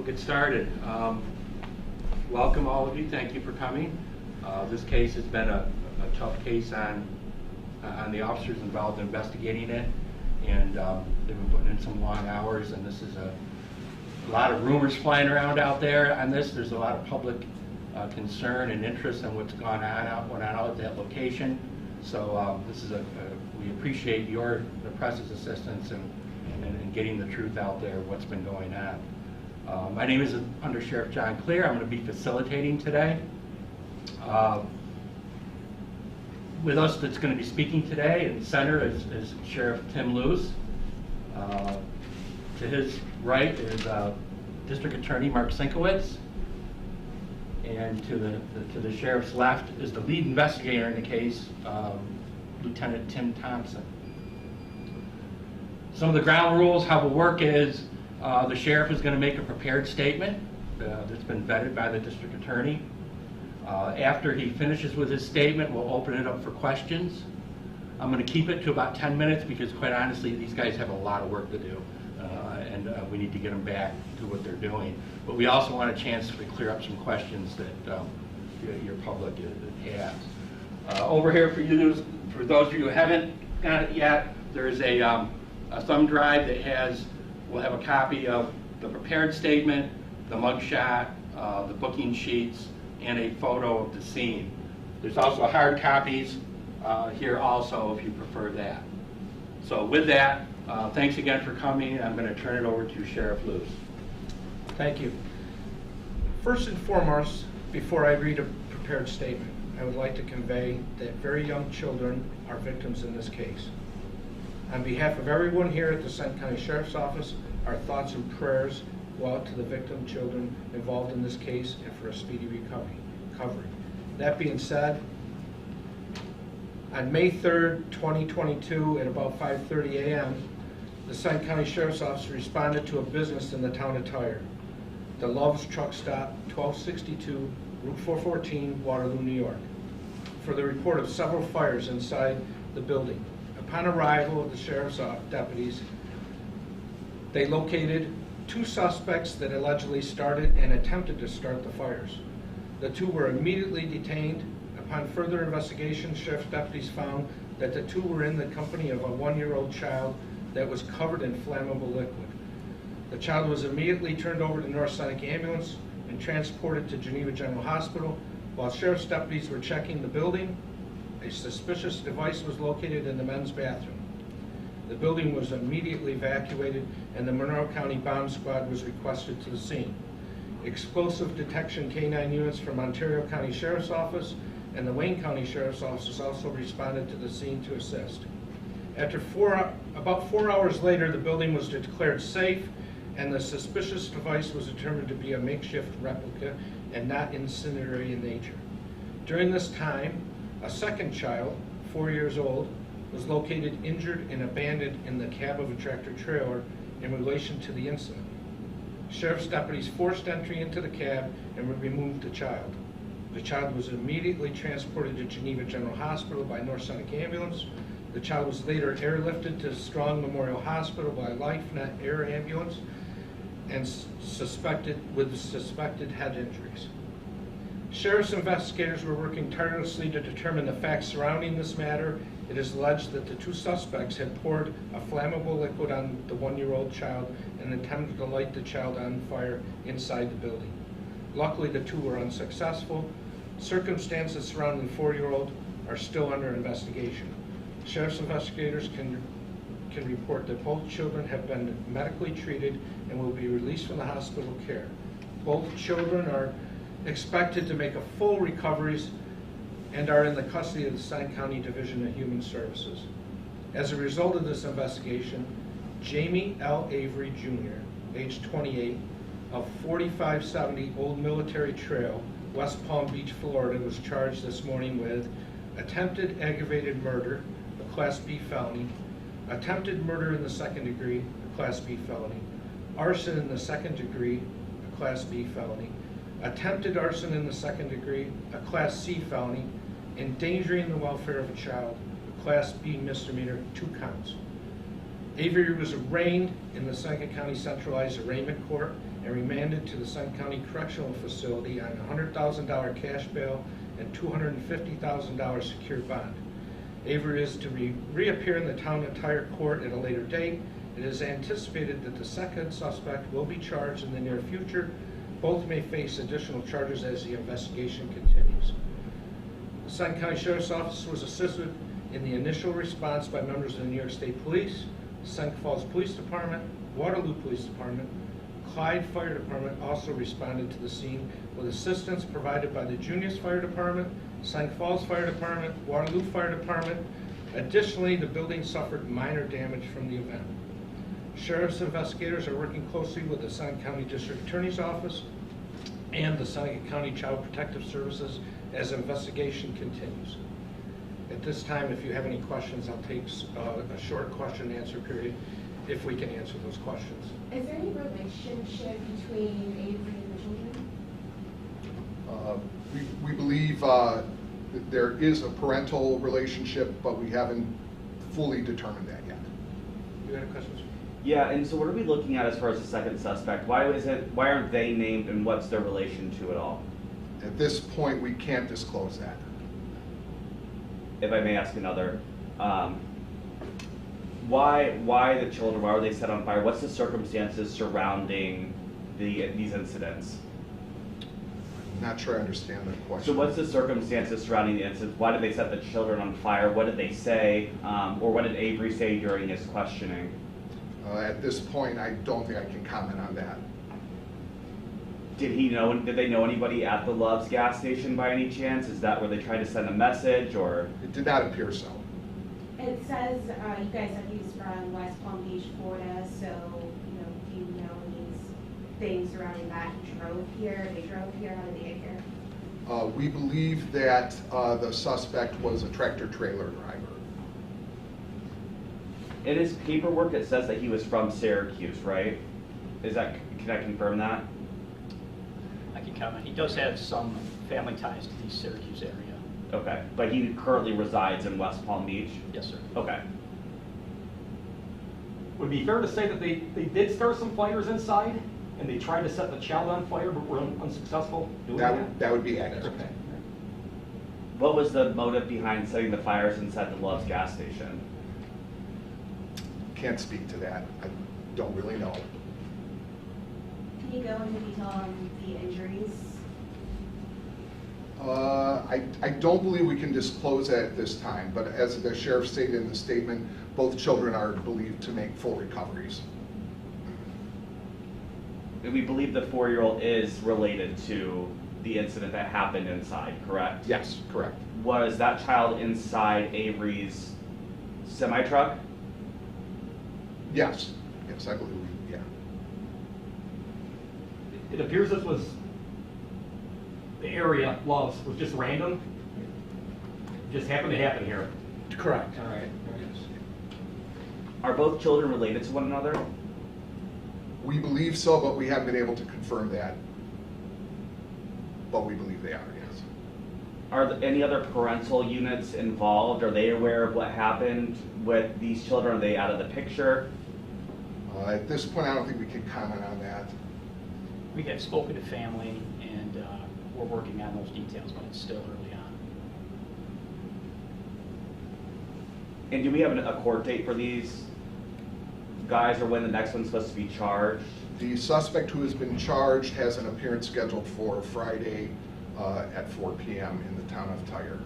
get started. Welcome all of you. Thank you for coming. This case has been a tough case on the officers involved in investigating it, and they've been putting in some long hours, and this is a lot of rumors flying around out there on this. There's a lot of public concern and interest in what's going on out at that location. So this is we appreciate the press's assistance in getting the truth out there, what's been going on. My name is Under Sheriff John Clear. I'm going to be facilitating today. With us that's going to be speaking today in the center is Sheriff Tim Luce. To his right is District Attorney Mark Sinkowitz. And to the sheriff's left is the lead investigator in the case, Lieutenant Tim Thompson. Some of the ground rules, how it will work is the sheriff is going to make a prepared statement that's been vetted by the district attorney. After he finishes with his statement, we'll open it up for questions. I'm going to keep it to about 10 minutes because, quite honestly, these guys have a lot of work to do, and we need to get them back to what they're doing. But we also want a chance to clear up some questions that your public has. Over here for those of you who haven't got it yet, there's a thumb drive that will have a copy of the prepared statement, the mugshot, the booking sheets, and a photo of the scene. There's also hard copies here also if you prefer that. So with that, thanks again for coming. I'm going to turn it over to Sheriff Luce. Thank you. First and foremost, before I read a prepared statement, I would like to convey that very young children are victims in this case. On behalf of everyone here at the Seneca County Sheriff's Office, our thoughts and prayers go out to the victim children involved in this case and for a speedy recovery. That being said, on May 3rd, 2022 at about 5:30 a.m., the Seneca County Sheriff's Office responded to a business in the town of Tyre, the Love's Truck Stop, 1262 Route 414, Waterloo, New York, for the report of several fires inside the building. Upon arrival of the sheriff's deputies, they located two suspects that allegedly started and attempted to start the fires. The two were immediately detained. Upon further investigation, sheriff's deputies found that the two were in the company of a 1-year-old child that was covered in flammable liquid. The child was immediately turned over to North Seneca Ambulance and transported to Geneva General Hospital. While sheriff's deputies were checking the building, a suspicious device was located in the men's bathroom. The building was immediately evacuated and the Monroe County Bomb Squad was requested to the scene. Explosive detection K-9 units from Ontario County Sheriff's Office and the Wayne County Sheriff's Office also responded to the scene to assist. After about 4 hours later, the building was declared safe and the suspicious device was determined to be a makeshift replica and not incendiary in nature. During this time, a second child, 4 years old, was located injured and abandoned in the cab of a tractor trailer in relation to the incident. Sheriff's deputies forced entry into the cab and removed the child. The child was immediately transported to Geneva General Hospital by North Seneca Ambulance. The child was later airlifted to Strong Memorial Hospital by LifeNet Air Ambulance and with suspected head injuries. Sheriff's investigators were working tirelessly to determine the facts surrounding this matter. It is alleged that the two suspects had poured a flammable liquid on the 1-year-old child and attempted to light the child on fire inside the building. Luckily, the two were unsuccessful. Circumstances surrounding the 4-year-old are still under investigation. Sheriff's investigators can report that both children have been medically treated and will be released from the hospital care. Both children are expected to make a full recoveries and are in the custody of the Seneca County Division of Human Services. As a result of this investigation, Jamie L. Avery Jr., age 28, of 4570 Old Military Trail, West Palm Beach, Florida, was charged this morning with attempted aggravated murder, a Class B felony, attempted murder in the second degree, a Class B felony, arson in the second degree, a Class B felony, attempted arson in the second degree, a Class C felony, endangering the welfare of a child, a Class B misdemeanor, 2 counts. Avery was arraigned in the Seneca County Centralized Arraignment Court and remanded to the Seneca County Correctional Facility on a $100,000 cash bail and $250,000 secured bond. Avery is to reappear in the town attire court at a later date. It is anticipated that the second suspect will be charged in the near future. Both may face additional charges as the investigation continues. The Seneca County Sheriff's Office was assisted in the initial response by members of the New York State Police, Seneca Falls Police Department, Waterloo Police Department. Clyde Fire Department also responded to the scene with assistance provided by the Junius Fire Department, Seneca Falls Fire Department, Waterloo Fire Department. Additionally, the building suffered minor damage from the event. Sheriff's investigators are working closely with the Seneca County District Attorney's Office and the Seneca County Child Protective Services as investigation continues. At this time, if you have any questions, I'll take a short question and answer period if we can answer those questions. Is there any relationship between Avery and the children? We believe that there is a parental relationship, but we haven't fully determined that yet. You had a question? Yeah, and so what are we looking at as far as the second suspect? Why aren't they named, and what's their relation to it all? At this point, we can't disclose that. If I may ask another, why the children? Why were they set on fire? What's the circumstances surrounding these incidents? I'm not sure I understand the question. So what's the circumstances surrounding the incidents? Why did they set the children on fire? What did they say, or what did Avery say during his questioning? At this point, I don't think I can comment on that. Did they know anybody at the Love's gas station by any chance? Is that where they tried to send a message, or? It did not appear so. It says you guys said he's from West Palm Beach, Florida, so do you know these things surrounding that? He drove here, they drove here, how did they get here? We believe that the suspect was a tractor-trailer driver. In his paperwork, it says that he was from Syracuse, right? Can I confirm that? I can comment. He does have some family ties to the Syracuse area. Okay, but he currently resides in West Palm Beach? Yes, sir. Okay. Would it be fair to say that they did start some fires inside, and they tried to set the child on fire, but were unsuccessful doing that? That would be accurate. Okay. What was the motive behind setting the fires inside the Love's gas station? Can't speak to that. I don't really know. Can you go into detail on the injuries? I don't believe we can disclose that at this time, but as the sheriff stated in the statement, both children are believed to make full recoveries. And we believe the 4-year-old is related to the incident that happened inside, correct? Yes, correct. Was that child inside Avery's semi-truck? Yes, I believe, yeah. It appears this was, the area, Love's, was just random. Just happened to happen here. Correct. All right. Yes. Are both children related to one another? We believe so, but we haven't been able to confirm that. But we believe they are, yes. Are there any other parental units involved? Are they aware of what happened with these children? Are they out of the picture? At this point, I don't think we can comment on that. We have spoken to family, and we're working on those details, but it's still early on. And do we have a court date for these guys, or when the next one's supposed to be charged? The suspect who has been charged has an appearance scheduled for Friday at 4 p.m. in the town of Tyre.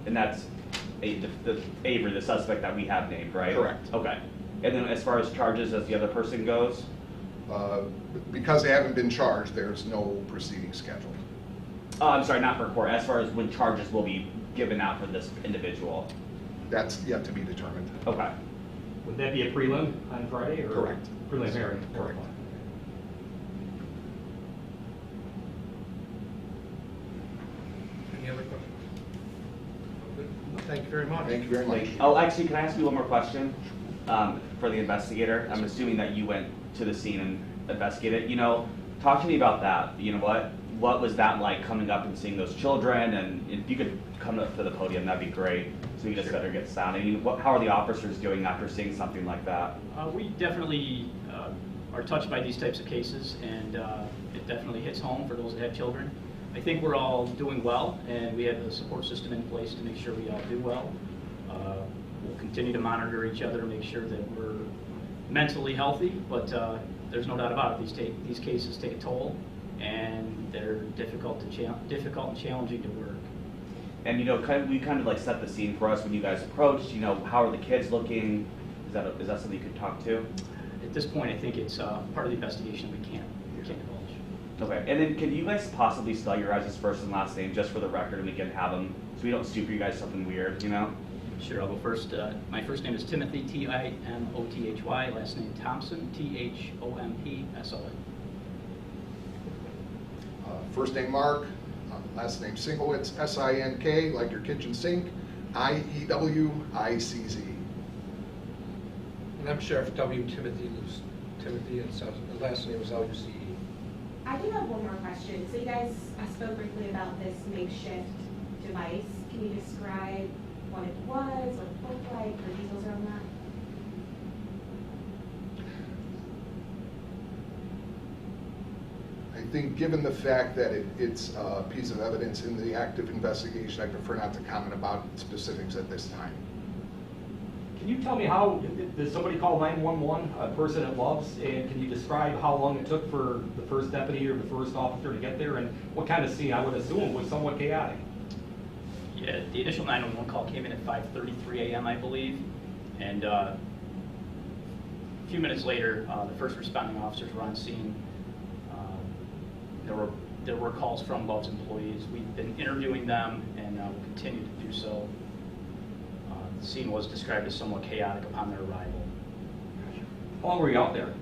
And that's Avery, the suspect that we have named, right? Correct. Okay. And then as far as charges as the other person goes? Because they haven't been charged, there's no proceeding scheduled. Oh, I'm sorry, not for court. As far as when charges will be given out for this individual? That's yet to be determined. Okay. Would that be a prelim on Friday, or? Correct. Preliminary? Correct. Any other questions? Thank you very much. Thank you very much. Oh, actually, can I ask you one more question for the investigator? I'm assuming that you went to the scene and investigated. Talk to me about that. What was that like, coming up and seeing those children? And if you could come up to the podium, that'd be great. so you just better get sound. I mean, how are the officers doing after seeing something like that? We definitely are touched by these types of cases, and it definitely hits home for those that have children. I think we're all doing well, and we have the support system in place to make sure we all do well. We'll continue to monitor each other, make sure that we're mentally healthy, but there's no doubt about it. These cases take a toll, and they're difficult and challenging to work. And you know, we kind of like set the scene for us when you guys approached. You know, how are the kids looking? Is that something you could talk to? At this point, I think it's part of the investigation we can't divulge. Okay, and then can you guys possibly spell your guys' first and last name just for the record, and we can have them so we don't super you guys something weird, you know? Sure, I'll go first. My first name is Timothy, Timothy, last name Thompson, Thompson. First name Mark, last name Sinkowitz, Sink, like your kitchen sink, Iewicz. And I'm Sheriff W. Timothy Luce. Timothy, and the last name is Luce. I do have one more question. So you guys spoke briefly about this makeshift device. Can you describe what it was, what it looked like, or details around that? I think given the fact that it's a piece of evidence in the active investigation, I prefer not to comment about specifics at this time. Can you tell me how, did somebody call 911, a person at Love's, and can you describe how long it took for the first deputy or the first officer to get there, and what kind of scene I would assume was somewhat chaotic? Yeah, the initial 911 call came in at 5:33 a.m., I believe, and a few minutes later, the first responding officers were on scene. There were calls from Love's employees. We've been interviewing them, and will continue to do so. The scene was described as somewhat chaotic upon their arrival. How long were you out there?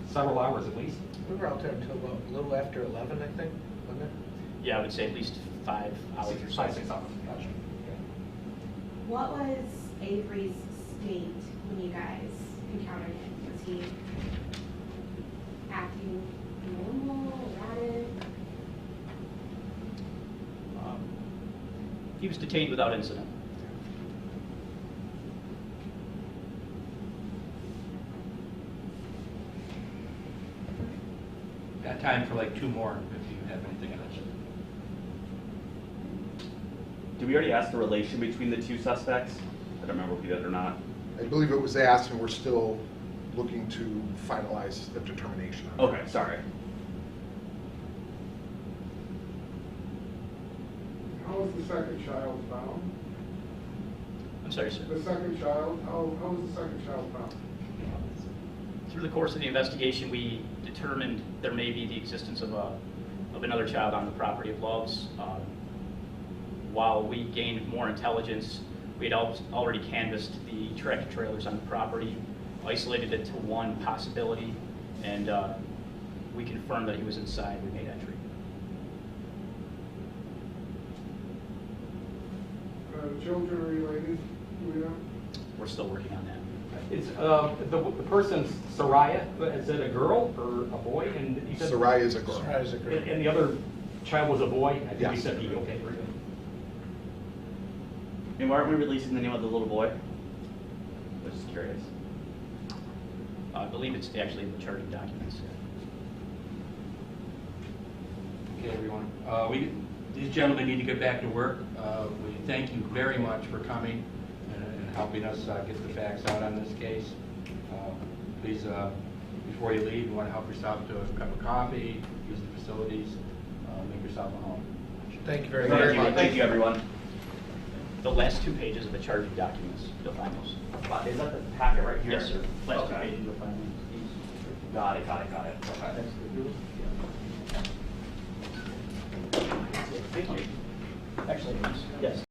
Several hours at least? We were out there until about a little after 11, I think, wasn't it? Yeah, I would say at least 5 hours or so. 5, 6 hours. Gotcha. What was Avery's state when you guys encountered him? Was he acting normal, erratic? He was detained without incident. Got time for like 2 more if you have anything else. Did we already ask the relation between the 2 suspects? I don't remember if we did or not. I believe it was asked, and we're still looking to finalize the determination on that. Okay, sorry. How was the second child found? I'm sorry, sir. The second child, how was the second child found? Through the course of the investigation, we determined there may be the existence of another child on the property of Love's. While we gained more intelligence, we had already canvassed the tractor trailers on the property, isolated it to one possibility, and we confirmed that he was inside. We made entry. Children related, do we know? We're still working on that. Is the person Soraya, is it a girl or a boy? And you said Soraya is a girl. Soraya is a girl. And the other child was a boy? I think you Yes. said he, okay, very good. And why aren't we releasing the name of the little boy? I was just curious. I believe it's actually in the charging documents. Okay, everyone. These gentlemen need to get back to work. We thank you very much for coming and helping us get the facts out on this case. Please, before you leave, you want to help yourself to a cup of coffee, use the facilities, make yourself at home. Thank you very much. Thank you, everyone. The last 2 pages of the charging documents, you'll find those. Is that the packet right here? Yes, sir. Last 2 Okay. pages, you'll find these. Got it. Okay. Thank you. Actually, yes.